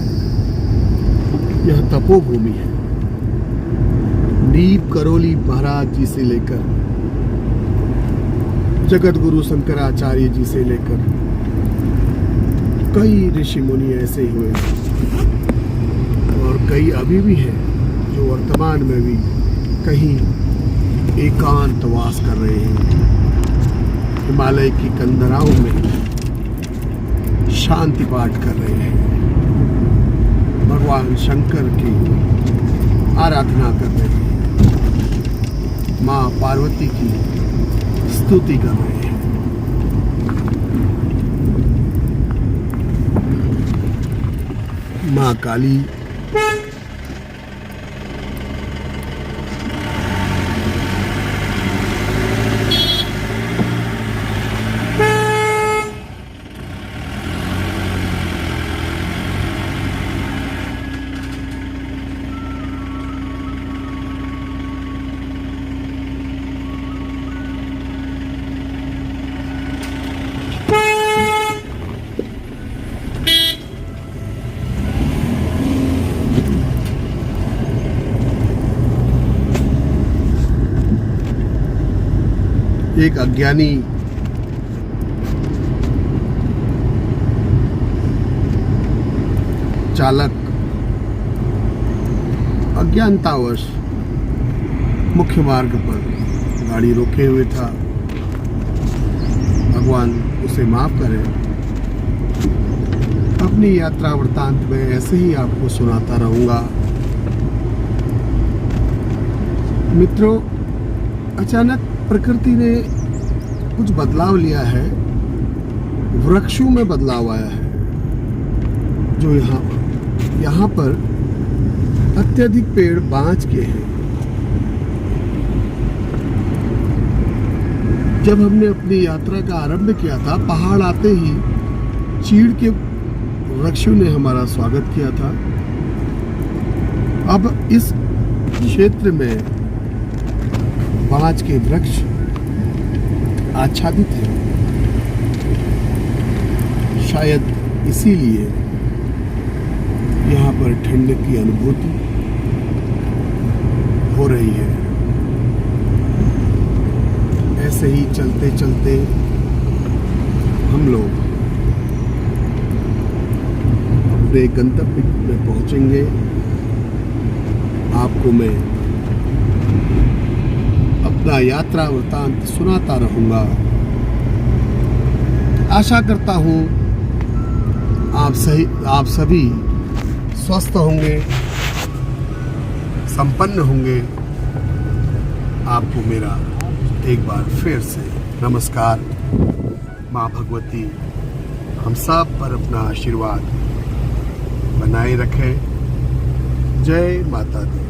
यह तपोभूमि है। नीप करोली महाराज जी से लेकर जगत गुरु शंकराचार्य जी से लेकर कई ऋषि मुनि ऐसे हुए, और कई अभी भी हैं जो वर्तमान में भी कहीं एकांतवास कर रहे हैं। हिमालय की कंदराओं में शांति पाठ कर रहे हैं, भगवान शंकर की आराधना कर रहे हैं, माँ पार्वती की स्तुति कर रहे हैं। माँ काली, एक अज्ञानी चालक अज्ञानतावश मुख्य मार्ग पर गाड़ी रोके हुए था। भगवान उसे माफ करे। अपनी यात्रा वृतांत में ऐसे ही आपको सुनाता रहूंगा। मित्रों, अचानक प्रकृति ने कुछ बदलाव लिया है। वृक्षों में बदलाव आया है, जो यहाँ पर अत्यधिक पेड़ बांझ के हैं। जब हमने अपनी यात्रा का आरंभ किया था, पहाड़ आते ही चीड़ के वृक्षों ने हमारा स्वागत किया था। अब इस क्षेत्र में बांझ के वृक्ष आच्छादित हैं। शायद इसीलिए यहाँ पर ठंड की अनुभूति हो रही है। ऐसे ही चलते चलते हम लोग अपने गंतव्य में पहुंचेंगे। आपको मैं अपना यात्रा वृतांत सुनाता रहूंगा। आशा करता हूं आप सभी स्वस्थ होंगे, संपन्न होंगे। आपको मेरा एक बार फिर से नमस्कार। माँ भगवती हम सब पर अपना आशीर्वाद बनाए रखे। जय माता दी।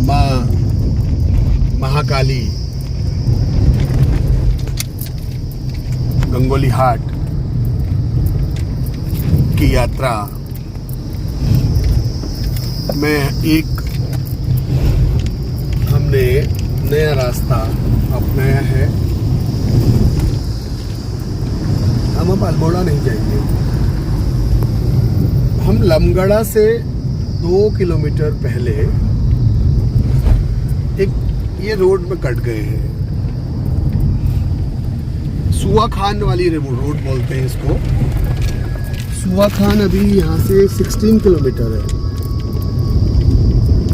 माँ महाकाली गंगोली हाट की यात्रा में हमने नया रास्ता अपनाया है। हम हम अब अल्मोड़ा नहीं जाएंगे। हम लमगड़ा से 2 किलोमीटर पहले एक ये रोड में कट गए हैं, सुआ खान वाली रोड बोलते हैं इसको। सुआ खान अभी यहाँ से 16 किलोमीटर है।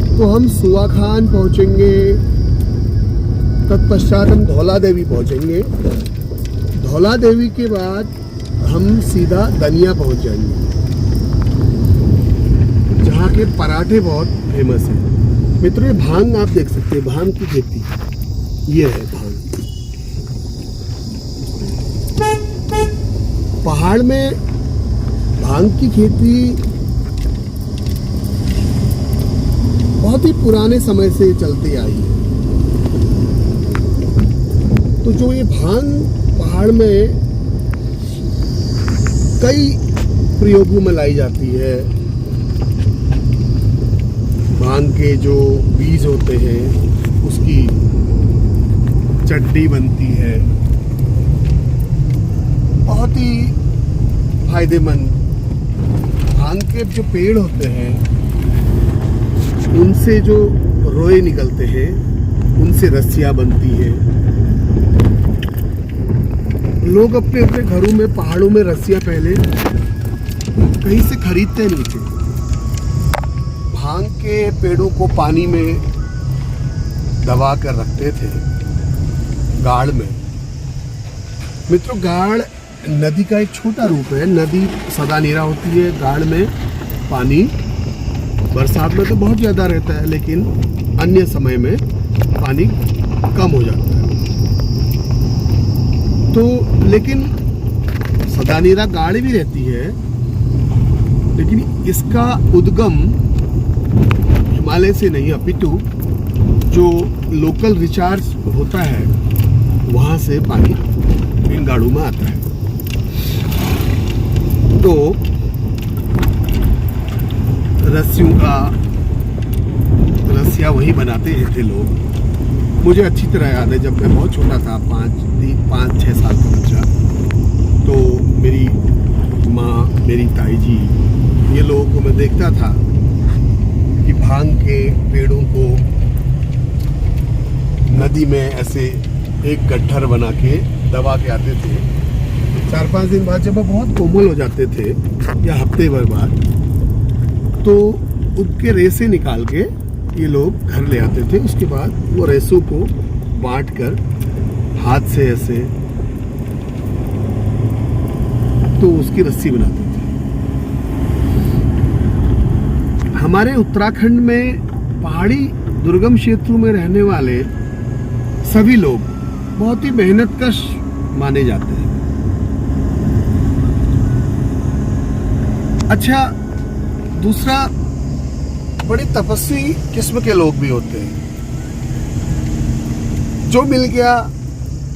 तो हम सुआ खान पहुँचेंगे, तत्पश्चात हम धौला देवी पहुँचेंगे। धौला देवी के बाद हम सीधा दनिया पहुँच जाएंगे, जहाँ के पराठे बहुत फेमस हैं। मित्रों, ये भांग आप देख सकते हैं, भांग की खेती ये है। भांग पहाड़ में भांग की खेती बहुत ही पुराने समय से चलती आई है। तो जो ये भांग पहाड़ में कई प्रयोगों में लाई जाती है। भांग के जो बीज होते हैं उसकी चटनी बनती है, बहुत ही फायदेमंद। भांग के जो पेड़ होते हैं उनसे जो रोए निकलते हैं उनसे रस्सियाँ बनती है। लोग अपने अपने घरों में पहाड़ों में रस्सियाँ पहले कहीं से खरीदते नहीं थे। भांग के पेड़ों को पानी में दबा कर रखते थे गाड़ में। मित्रों, गाड़ नदी का एक छोटा रूप है। नदी सदा नीरा होती है, गाड़ में पानी बरसात में तो बहुत ज़्यादा रहता है, लेकिन अन्य समय में पानी कम हो जाता है। तो लेकिन सदा नीरा गाड़ भी रहती है, लेकिन इसका उद्गम हिमालय से नहीं अपितु जो लोकल रिचार्ज होता है वहाँ से पानी इन गाड़ों में आता है। तो रस्सियाँ वही बनाते थे लोग। मुझे अच्छी तरह याद है, जब मैं बहुत छोटा था, 5-6 साल का बच्चा, तो मेरी माँ, मेरी ताई जी, ये लोगों को मैं देखता था कि भांग के पेड़ों को नदी में ऐसे एक गड्ढर बना के दबा के आते थे। 4-5 दिन बाद जब वो बहुत कोमल हो जाते थे या हफ्ते भर बाद, तो उनके रेसे निकाल के ये लोग घर ले आते थे। उसके बाद वो रेसों को बांट कर हाथ से ऐसे तो उसकी रस्सी बनाते थे। हमारे उत्तराखंड में पहाड़ी दुर्गम क्षेत्रों में रहने वाले सभी लोग बहुत ही मेहनतकश माने जाते हैं। अच्छा, दूसरा, बड़ी तपस्वी किस्म के लोग भी होते हैं। जो मिल गया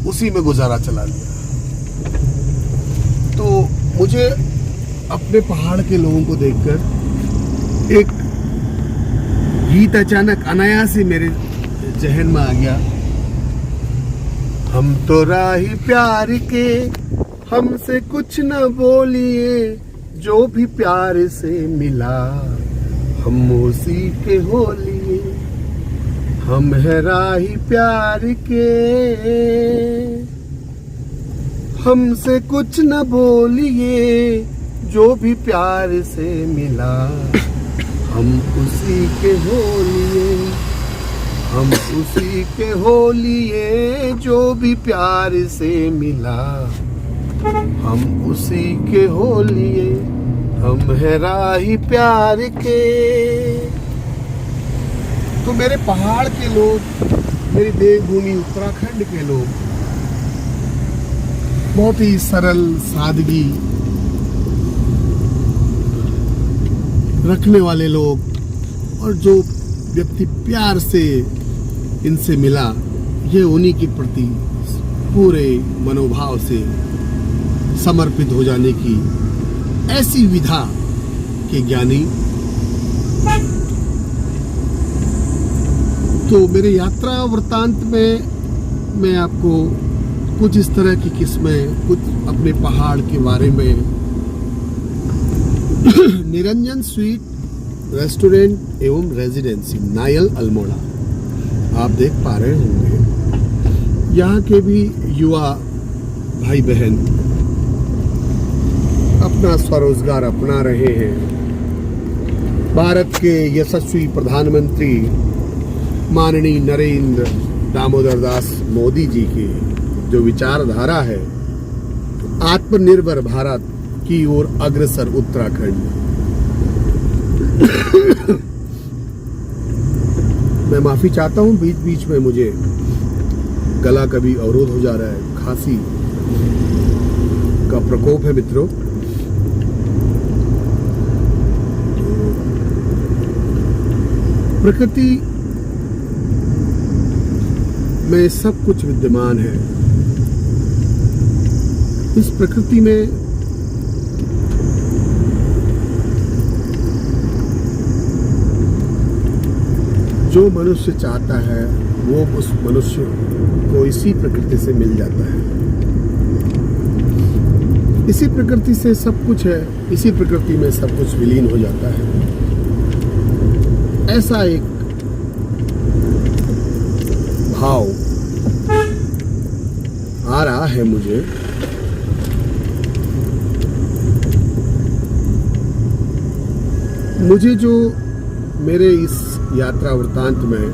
उसी में गुजारा चला लिया। तो मुझे अपने पहाड़ के लोगों को देखकर एक गीत अचानक अनायास ही मेरे जहन में आ गया। हम तो राही प्यार के, हमसे कुछ न बोलिए, जो भी प्यार से मिला हम उसी के हो लिए। हम है राही प्यार के, हमसे कुछ न बोलिए, जो भी प्यार से मिला हम उसी के हो लिए। हम उसी के हो लिए, जो भी प्यार से मिला हम उसी के हो लिए। हम है राही प्यार के। तो मेरे पहाड़ के लोग, मेरी देवभूमि उत्तराखंड के लोग बहुत ही सरल सादगी रखने वाले लोग, और जो व्यक्ति प्यार से इनसे मिला, ये उन्हीं के प्रति पूरे मनोभाव से समर्पित हो जाने की ऐसी विधा के ज्ञानी। तो मेरे यात्रा वृत्तांत में मैं आपको कुछ इस तरह की किस्में, कुछ अपने पहाड़ के बारे में। निरंजन स्वीट रेस्टोरेंट एवं रेजिडेंसी, नायल अल्मोड़ा, आप देख पा रहे होंगे। यहाँ के भी युवा भाई बहन अपना स्वरोजगार अपना रहे हैं। भारत के यशस्वी प्रधानमंत्री माननीय नरेंद्र दामोदर दास मोदी जी की जो विचारधारा है, आत्मनिर्भर भारत की ओर अग्रसर उत्तराखंड। मैं माफी चाहता हूं, बीच बीच में मुझे गला कभी अवरोध हो जा रहा है, खांसी का प्रकोप है मित्रों। प्रकृति में सब कुछ विद्यमान है। इस प्रकृति में जो मनुष्य चाहता है वो उस मनुष्य को इसी प्रकृति से मिल जाता है। इसी प्रकृति से सब कुछ है, इसी प्रकृति में सब कुछ विलीन हो जाता है। ऐसा एक भाव आ रहा है मुझे। मुझे जो मेरे इस यात्रा वृतांत में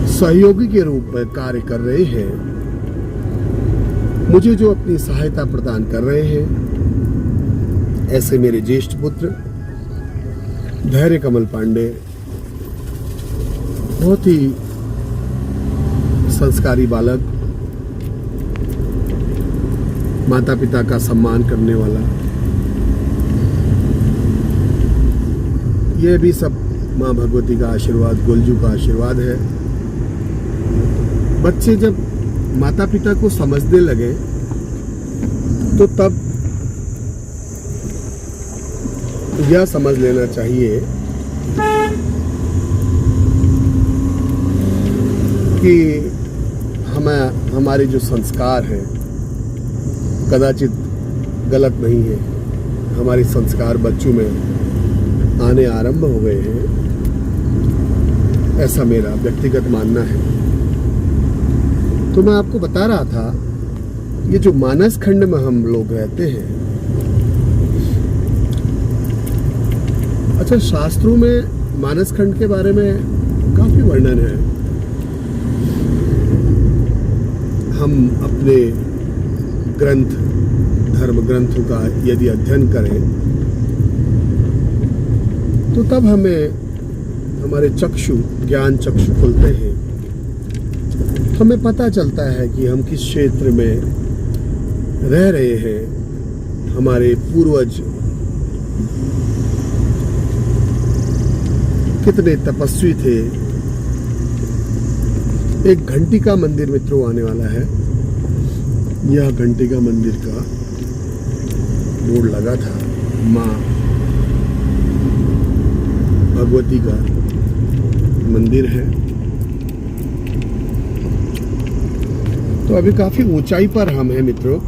सहयोगी के रूप में कार्य कर रहे हैं, मुझे जो अपनी सहायता प्रदान कर रहे हैं, ऐसे मेरे ज्येष्ठ पुत्र धैर्य कमल पांडे, बहुत ही संस्कारी बालक, माता पिता का सम्मान करने वाला, यह भी सब माँ भगवती का आशीर्वाद, गोलजू का आशीर्वाद है। बच्चे जब माता पिता को समझने लगे तो तब यह समझ लेना चाहिए कि हमारे जो संस्कार हैं कदाचित गलत नहीं है। हमारे संस्कार बच्चों में आने आरंभ हो गए हैं, ऐसा मेरा व्यक्तिगत मानना है। तो मैं आपको बता रहा था, ये जो मानस खंड में हम लोग रहते हैं, अच्छा शास्त्रों में मानस खंड के बारे में काफी वर्णन है। हम अपने ग्रंथ, धर्म ग्रंथों का यदि अध्ययन करें तो तब हमें हमारे चक्षु, ज्ञान चक्षु खुलते हैं। हमें पता चलता है कि हम किस क्षेत्र में रह रहे हैं। हमारे पूर्वज कितने तपस्वी थे। एक घंटिका मंदिर मित्रों आने वाला है। यह घंटिका मंदिर का बोर्ड लगा था, माँ भगवती का मंदिर है। तो अभी काफी ऊंचाई पर हम हैं मित्रों।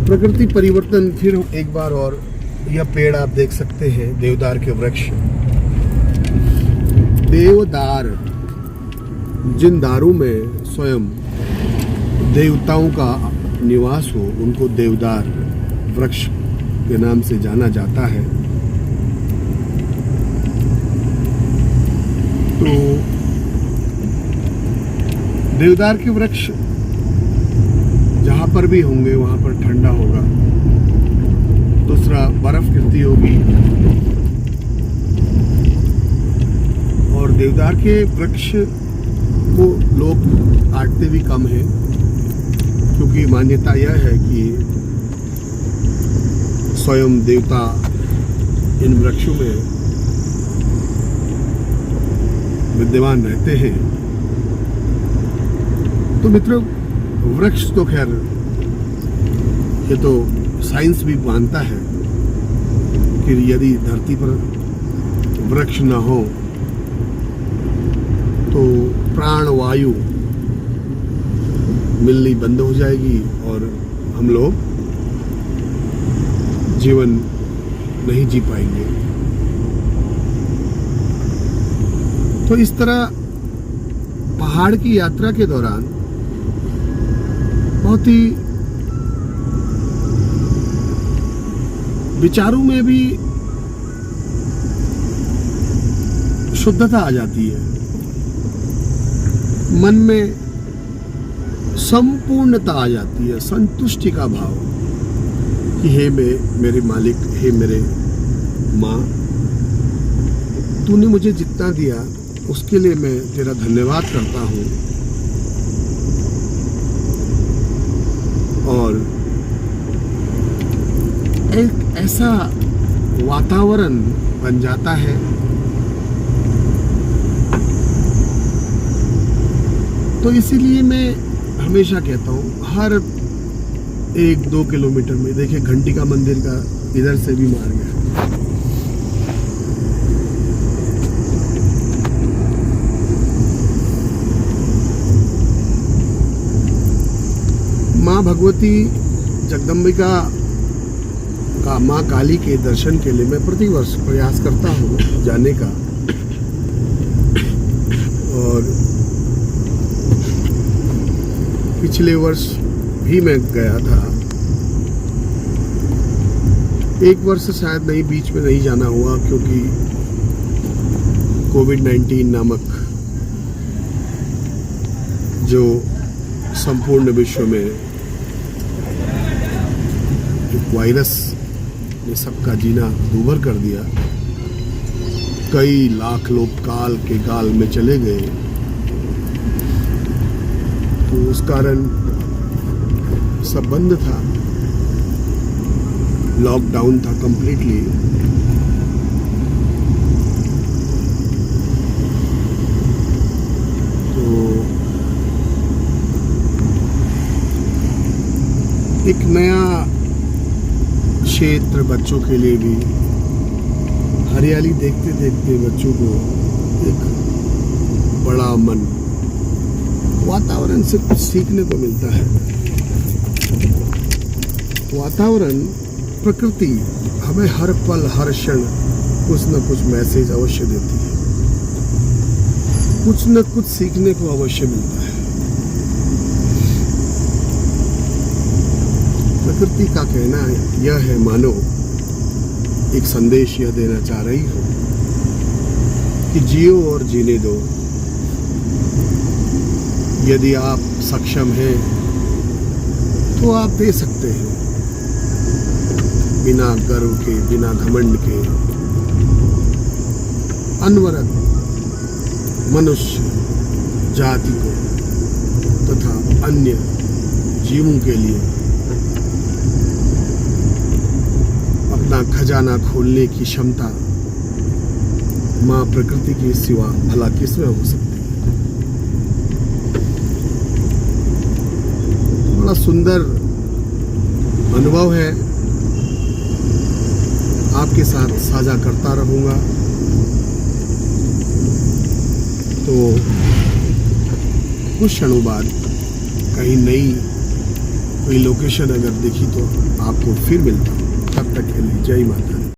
प्रकृति परिवर्तन फिर एक बार, और यह पेड़ आप देख सकते हैं, देवदार के वृक्ष। देवदार, जिन दारों में स्वयं देवताओं का निवास हो, उनको देवदार वृक्ष के नाम से जाना जाता है। तो देवदार के वृक्ष जहां पर भी होंगे वहां पर ठंडा होगा। दूसरा, बर्फ गिरती होगी। और देवदार के वृक्ष को लोग काटते भी कम हैं, क्योंकि मान्यता यह है कि स्वयं देवता इन वृक्षों में विद्यमान रहते हैं। तो मित्रों, वृक्ष तो खैर ये तो साइंस भी मानता है कि यदि धरती पर वृक्ष न हो तो प्राण वायु मिलनी बंद हो जाएगी और हम लोग जीवन नहीं जी पाएंगे। तो इस तरह पहाड़ की यात्रा के दौरान बहुत ही विचारों में भी शुद्धता आ जाती है, मन में संपूर्णता आ जाती है, संतुष्टि का भाव कि हे मेरे मालिक, हे मेरे माँ, तूने मुझे जितना दिया उसके लिए मैं तेरा धन्यवाद करता हूँ। और एक ऐसा वातावरण बन जाता है तो इसीलिए मैं हमेशा कहता हूँ हर 1-2 किलोमीटर में, देखिए घंटी का मंदिर का इधर से भी मार गया। माँ भगवती जगदम्बिका का, माँ काली के दर्शन के लिए मैं प्रतिवर्ष प्रयास करता हूँ जाने का। और पिछले वर्ष भी मैं गया था। एक वर्ष शायद नहीं, बीच में नहीं जाना हुआ क्योंकि कोविड-19 नामक जो संपूर्ण विश्व में एक वायरस ने सबका जीना दूभर कर दिया। कई लाख लोग काल के गाल में चले गए, तो उस कारण सब बंद था, लॉकडाउन था कंप्लीटली। तो एक नया क्षेत्र बच्चों के लिए भी, हरियाली देखते देखते बच्चों को एक बड़ा मन, वातावरण से कुछ सीखने को मिलता है। वातावरण, प्रकृति हमें हर पल हर क्षण कुछ न कुछ मैसेज अवश्य देती है, कुछ न कुछ सीखने को अवश्य मिलता है। प्रकृति का कहना यह है, मानो एक संदेश यह देना चाह रही हो कि जियो और जीने दो। यदि आप सक्षम हैं तो आप दे सकते हैं, बिना गर्व के, बिना घमंड के। अनवरत मनुष्य जाति को तथा अन्य जीवों के लिए अपना खजाना खोलने की क्षमता माँ प्रकृति के सिवा भला किसमें हो सकती है। बड़ा सुंदर अनुभव है, आपके साथ साझा करता रहूंगा। तो कुछ क्षणों बाद कहीं नई कोई लोकेशन अगर दिखी तो आपको फिर मिलता हूँ। तब तक के लिए जय माता दी।